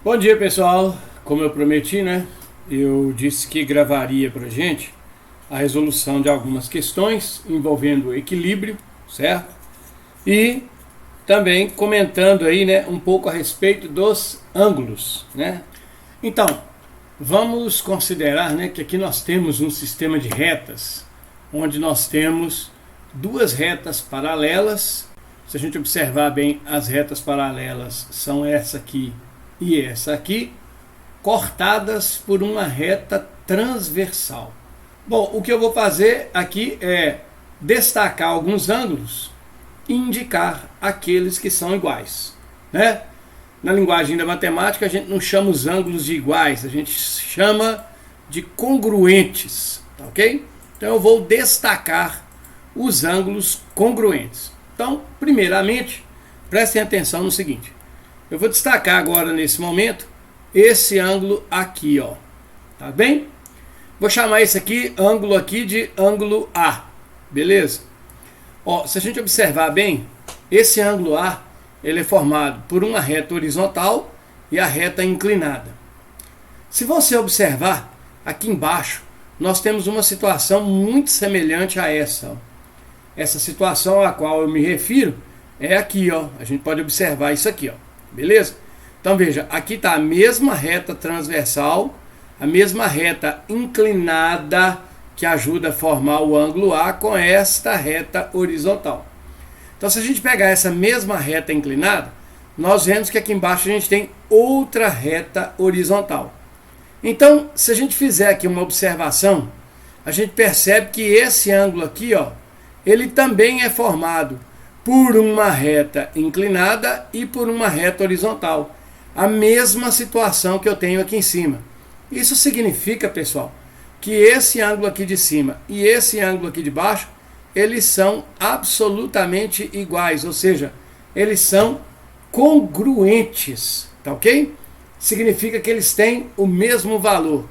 Bom dia, pessoal. Como eu prometi, né? Eu disse que gravaria pra gente a resolução de algumas questões envolvendo o equilíbrio, certo? E também comentando aí, né, um pouco a respeito dos ângulos, né? Então, vamos considerar, né, que aqui nós temos um sistema de retas, onde nós temos duas retas paralelas. Se a gente observar bem, as retas paralelas são essa aqui e essa aqui, cortadas por uma reta transversal. Bom, o que eu vou fazer aqui é destacar alguns ângulos e indicar aqueles que são iguais, né? Na linguagem da matemática, a gente não chama os ângulos de iguais, a gente chama de congruentes, tá ok? Então eu vou destacar os ângulos congruentes. Então, primeiramente, prestem atenção no seguinte. Eu vou destacar agora, nesse momento, esse ângulo aqui, ó. Tá bem? Vou chamar esse aqui, ângulo aqui, de ângulo A. Beleza? Ó, se a gente observar bem, esse ângulo A, ele é formado por uma reta horizontal e a reta inclinada. Se você observar, aqui embaixo, nós temos uma situação muito semelhante a essa, ó. Essa situação a qual eu me refiro é aqui, ó. A gente pode observar isso aqui, ó. Beleza? Então veja, aqui está a mesma reta transversal, a mesma reta inclinada que ajuda a formar o ângulo A com esta reta horizontal. Então se a gente pegar essa mesma reta inclinada, nós vemos que aqui embaixo a gente tem outra reta horizontal. Então, se a gente fizer aqui uma observação, a gente percebe que esse ângulo aqui, ó, ele também é formado por uma reta inclinada e por uma reta horizontal. A mesma situação que eu tenho aqui em cima. Isso significa, pessoal, que esse ângulo aqui de cima e esse ângulo aqui de baixo, eles são absolutamente iguais, ou seja, eles são congruentes, tá ok? Significa que eles têm o mesmo valor.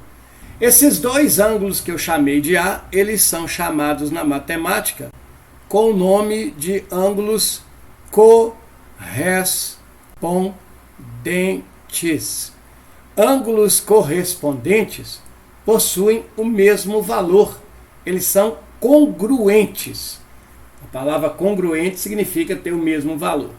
Esses dois ângulos que eu chamei de A, eles são chamados na matemática com o nome de ângulos correspondentes. Ângulos correspondentes possuem o mesmo valor, eles são congruentes. A palavra congruente significa ter o mesmo valor.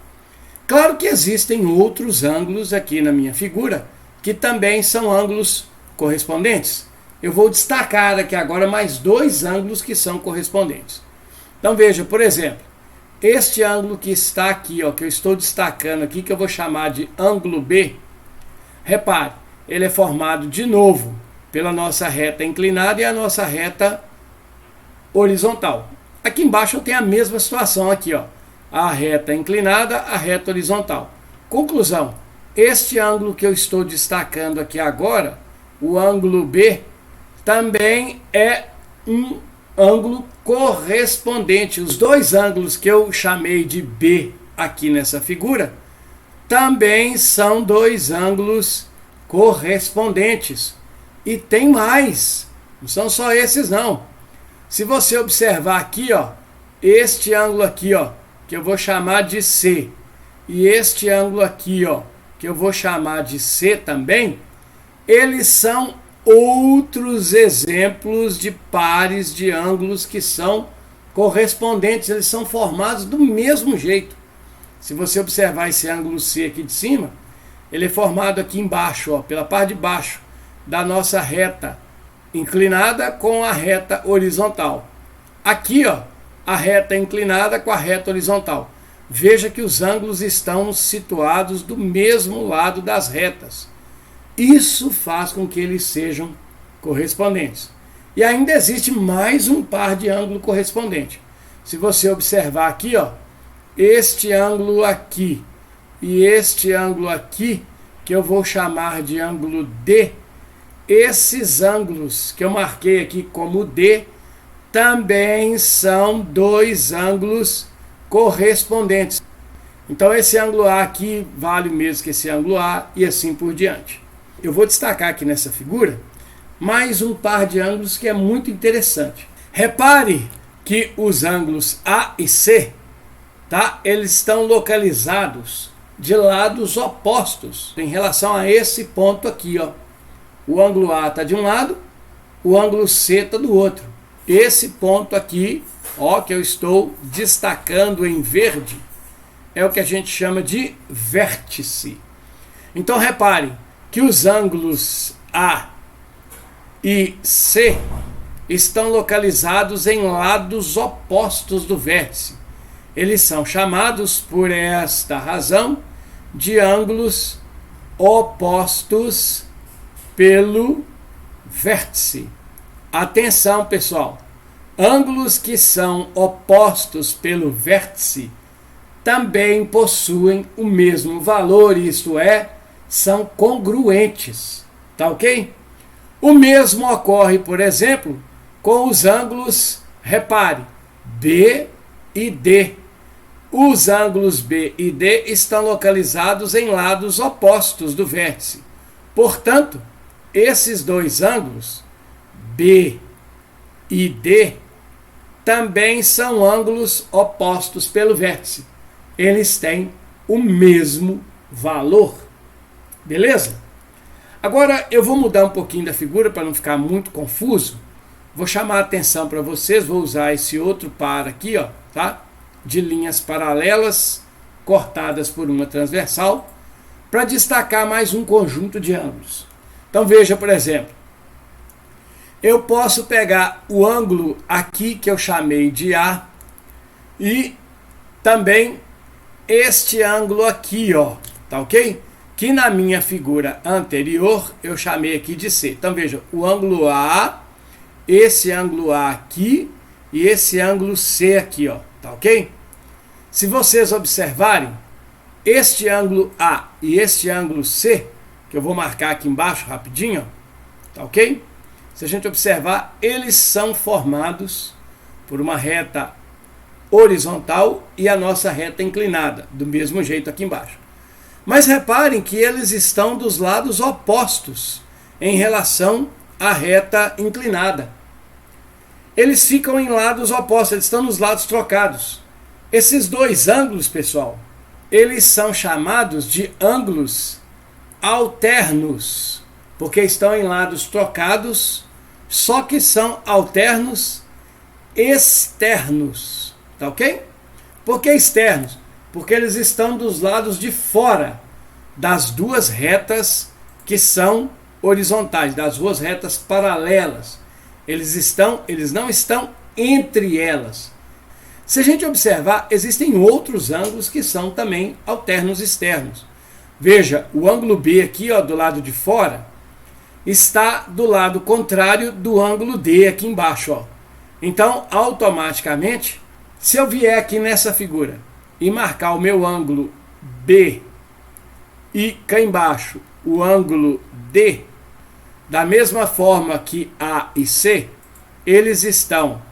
Claro que existem outros ângulos aqui na minha figura que também são ângulos correspondentes. Eu vou destacar aqui agora mais dois ângulos que são correspondentes. Então veja, por exemplo, este ângulo que está aqui, ó, que eu estou destacando aqui, que eu vou chamar de ângulo B, repare, ele é formado de novo pela nossa reta inclinada e a nossa reta horizontal. Aqui embaixo eu tenho a mesma situação aqui, ó, a reta inclinada, a reta horizontal. Conclusão, este ângulo que eu estou destacando aqui agora, o ângulo B, também é um ângulo correspondente. Os dois ângulos que eu chamei de B aqui nessa figura também são dois ângulos correspondentes. E tem mais, não são só esses não. Se você observar aqui, ó, este ângulo aqui, ó, que eu vou chamar de C, e este ângulo aqui, ó, que eu vou chamar de C também, eles são outros exemplos de pares de ângulos que são correspondentes, eles são formados do mesmo jeito. Se você observar esse ângulo C aqui de cima, ele é formado aqui embaixo, ó, pela parte de baixo da nossa reta inclinada com a reta horizontal. Aqui, ó, a reta inclinada com a reta horizontal. Veja que os ângulos estão situados do mesmo lado das retas. Isso faz com que eles sejam correspondentes. E ainda existe mais um par de ângulo correspondente. Se você observar aqui, ó, este ângulo aqui e este ângulo aqui, que eu vou chamar de ângulo D, esses ângulos que eu marquei aqui como D, também são dois ângulos correspondentes. Então esse ângulo A aqui vale o mesmo que esse ângulo A e assim por diante. Eu vou destacar aqui nessa figura mais um par de ângulos que é muito interessante. Repare que os ângulos A e C, tá? Eles estão localizados de lados opostos em relação a esse ponto aqui, ó. O ângulo A está de um lado, o ângulo C está do outro. Esse ponto aqui, ó, que eu estou destacando em verde, é o que a gente chama de vértice. Então repare que os ângulos A e C estão localizados em lados opostos do vértice. Eles são chamados, por esta razão, de ângulos opostos pelo vértice. Atenção, pessoal! Ângulos que são opostos pelo vértice também possuem o mesmo valor, isto é, são congruentes. Tá ok? O mesmo ocorre, por exemplo, com os ângulos, repare, B e D. Os ângulos B e D estão localizados em lados opostos do vértice. Portanto, esses dois ângulos, B e D, também são ângulos opostos pelo vértice. Eles têm o mesmo valor. Beleza? Agora eu vou mudar um pouquinho da figura para não ficar muito confuso. Vou chamar a atenção para vocês, vou usar esse outro par aqui, ó, tá? De linhas paralelas cortadas por uma transversal, para destacar mais um conjunto de ângulos. Então veja, por exemplo, eu posso pegar o ângulo aqui que eu chamei de A e também este ângulo aqui, ó, tá ok? Que na minha figura anterior eu chamei aqui de C. Então veja, o ângulo A, esse ângulo A aqui e esse ângulo C aqui, ó, tá ok? Se vocês observarem, este ângulo A e este ângulo C, que eu vou marcar aqui embaixo rapidinho, ó, tá ok? Se a gente observar, eles são formados por uma reta horizontal e a nossa reta inclinada, do mesmo jeito aqui embaixo. Mas reparem que eles estão dos lados opostos em relação à reta inclinada. Eles ficam em lados opostos, eles estão nos lados trocados. Esses dois ângulos, pessoal, eles são chamados de ângulos alternos, porque estão em lados trocados, só que são alternos externos. Tá ok? Por que externos? Porque eles estão dos lados de fora das duas retas que são horizontais, das duas retas paralelas. Eles não estão entre elas. Se a gente observar, existem outros ângulos que são também alternos externos. Veja, o ângulo B aqui, ó, do lado de fora, está do lado contrário do ângulo D aqui embaixo, ó. Então, automaticamente, se eu vier aqui nessa figura e marcar o meu ângulo B e cá embaixo o ângulo D, da mesma forma que A e C, eles estão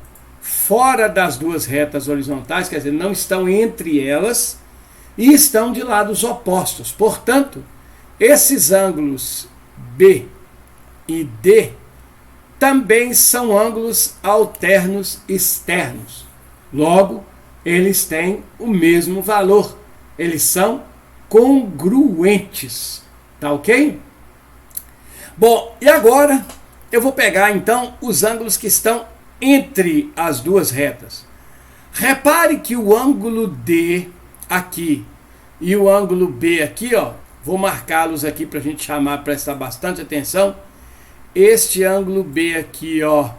fora das duas retas horizontais, quer dizer, não estão entre elas e estão de lados opostos. Portanto, esses ângulos B e D também são ângulos alternos externos. Logo, eles têm o mesmo valor. Eles são congruentes. Tá ok? Bom, e agora eu vou pegar então os ângulos que estão entre as duas retas. Repare que o ângulo D aqui e o ângulo B aqui, ó, vou marcá-los aqui para a gente prestar bastante atenção. Este ângulo B aqui, ó,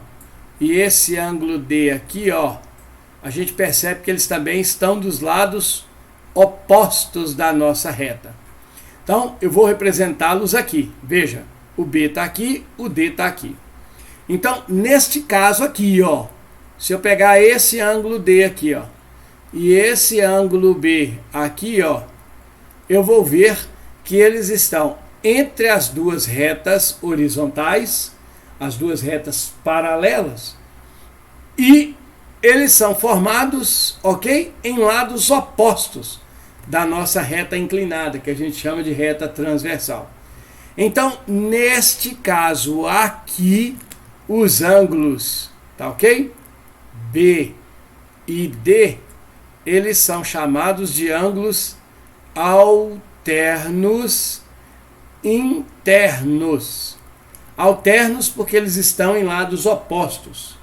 e esse ângulo D aqui, ó, a gente percebe que eles também estão dos lados opostos da nossa reta. Então, eu vou representá-los aqui. Veja, o B está aqui, o D está aqui. Então, neste caso aqui, ó, se eu pegar esse ângulo D aqui, ó, e esse ângulo B aqui, ó, eu vou ver que eles estão entre as duas retas horizontais, as duas retas paralelas, e eles são formados, ok, em lados opostos da nossa reta inclinada, que a gente chama de reta transversal. Então, neste caso aqui, os ângulos, tá ok? B e D, eles são chamados de ângulos alternos internos. Alternos porque eles estão em lados opostos.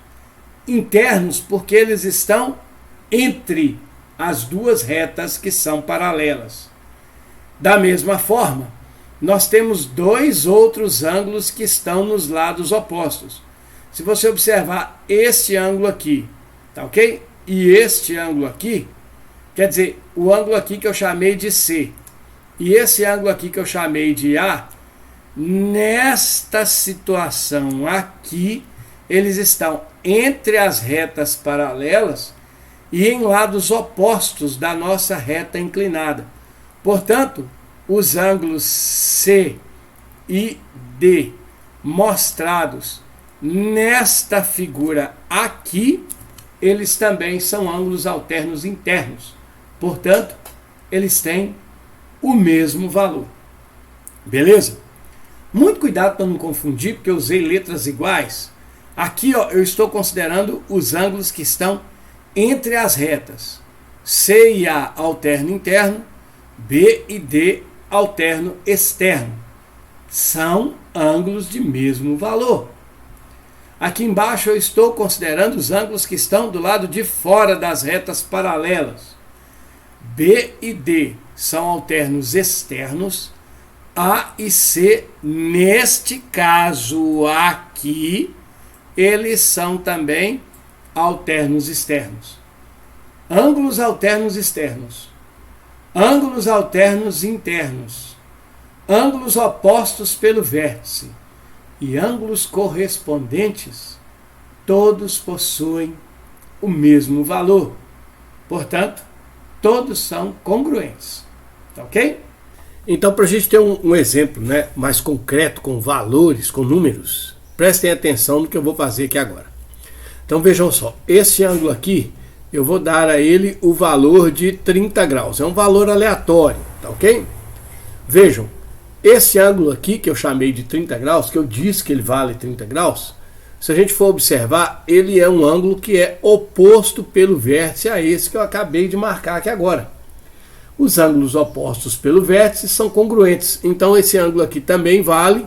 Internos porque eles estão entre as duas retas que são paralelas. Da mesma forma, nós temos dois outros ângulos que estão nos lados opostos. Se você observar este ângulo aqui, tá ok? E este ângulo aqui, quer dizer, o ângulo aqui que eu chamei de C e esse ângulo aqui que eu chamei de A, nesta situação aqui, eles estão entre as retas paralelas e em lados opostos da nossa reta inclinada. Portanto, os ângulos C e D mostrados nesta figura aqui, eles também são ângulos alternos internos. Portanto, eles têm o mesmo valor. Beleza? Muito cuidado para não confundir, porque eu usei letras iguais. Aqui, ó, eu estou considerando os ângulos que estão entre as retas. C e A, alterno interno. B e D, alterno externo. São ângulos de mesmo valor. Aqui embaixo eu estou considerando os ângulos que estão do lado de fora das retas paralelas. B e D são alternos externos. A e C, neste caso aqui, eles são também alternos externos. Ângulos alternos externos. Ângulos alternos internos. Ângulos opostos pelo vértice. E ângulos correspondentes, todos possuem o mesmo valor. Portanto, todos são congruentes. Tá ok? Então, para a gente ter um exemplo, né, mais concreto, com valores, com números, prestem atenção no que eu vou fazer aqui agora. Então, vejam só. Esse ângulo aqui, eu vou dar a ele o valor de 30 graus. É um valor aleatório. Tá ok? Vejam. Esse ângulo aqui, que eu chamei de 30 graus, que eu disse que ele vale 30 graus, se a gente for observar, ele é um ângulo que é oposto pelo vértice a esse que eu acabei de marcar aqui agora. Os ângulos opostos pelo vértice são congruentes, então esse ângulo aqui também vale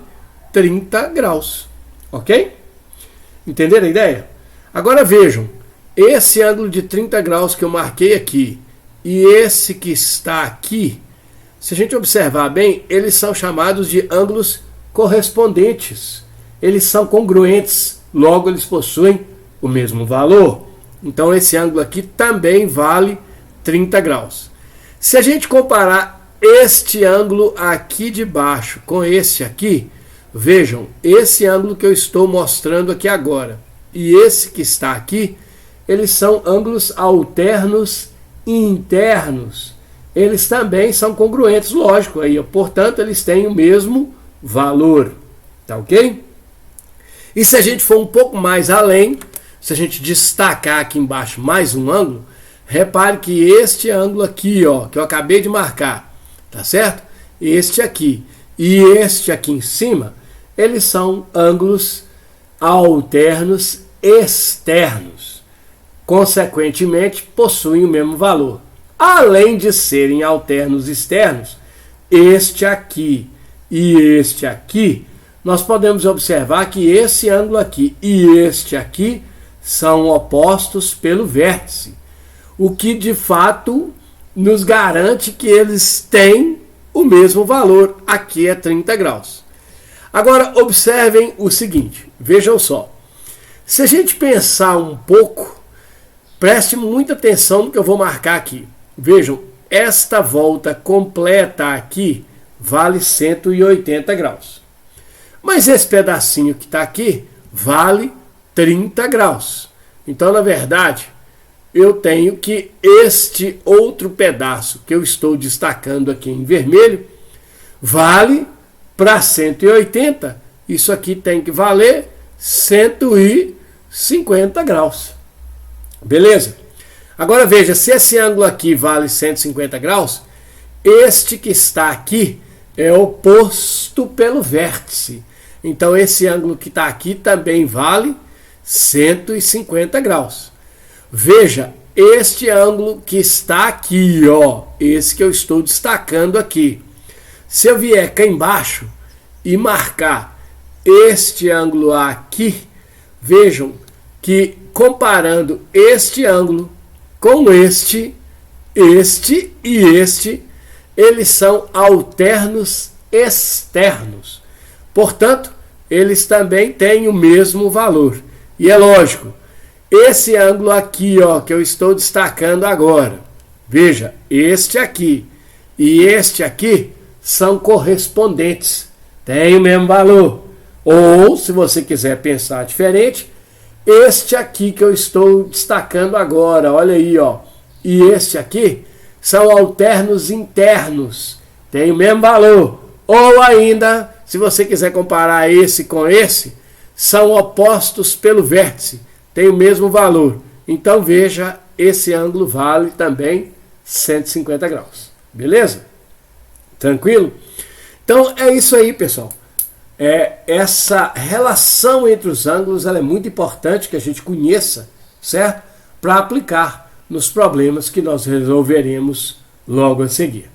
30 graus. Ok? Entenderam a ideia? Agora vejam, esse ângulo de 30 graus que eu marquei aqui e esse que está aqui, se a gente observar bem, eles são chamados de ângulos correspondentes. Eles são congruentes, logo eles possuem o mesmo valor. Então esse ângulo aqui também vale 30 graus. Se a gente comparar este ângulo aqui de baixo com esse aqui, vejam, esse ângulo que eu estou mostrando aqui agora e esse que está aqui, eles são ângulos alternos internos. Eles também são congruentes, lógico, aí, portanto, eles têm o mesmo valor, tá ok? E se a gente for um pouco mais além, se a gente destacar aqui embaixo mais um ângulo, repare que este ângulo aqui, ó, que eu acabei de marcar, tá certo? Este aqui e este aqui em cima, eles são ângulos alternos externos. Consequentemente, possuem o mesmo valor. Além de serem alternos externos, este aqui e este aqui, nós podemos observar que esse ângulo aqui e este aqui são opostos pelo vértice, o que de fato nos garante que eles têm o mesmo valor. Aqui é 30 graus. Agora observem o seguinte, vejam só. Se a gente pensar um pouco, preste muita atenção no que eu vou marcar aqui. Vejam, esta volta completa aqui vale 180 graus. Mas esse pedacinho que está aqui vale 30 graus. Então, na verdade, eu tenho que este outro pedaço que eu estou destacando aqui em vermelho vale para 180. Isso aqui tem que valer 150 graus. Beleza? Agora veja, se esse ângulo aqui vale 150 graus, este que está aqui é oposto pelo vértice. Então esse ângulo que está aqui também vale 150 graus. Veja, este ângulo que está aqui, ó, esse que eu estou destacando aqui. Se eu vier cá embaixo e marcar este ângulo aqui, vejam que comparando este ângulo com este e este, eles são alternos externos. Portanto, eles também têm o mesmo valor. E é lógico, esse ângulo aqui, ó, que eu estou destacando agora, veja, este aqui e este aqui são correspondentes, têm o mesmo valor. Ou, se você quiser pensar diferente, este aqui que eu estou destacando agora, olha aí, ó, e este aqui são alternos internos, têm o mesmo valor. Ou ainda, se você quiser comparar esse com esse, são opostos pelo vértice, tem o mesmo valor. Então veja, esse ângulo vale também 150 graus. Beleza? Tranquilo? Então é isso aí, pessoal. Essa relação entre os ângulos ela é muito importante que a gente conheça, certo? Para aplicar nos problemas que nós resolveremos logo a seguir.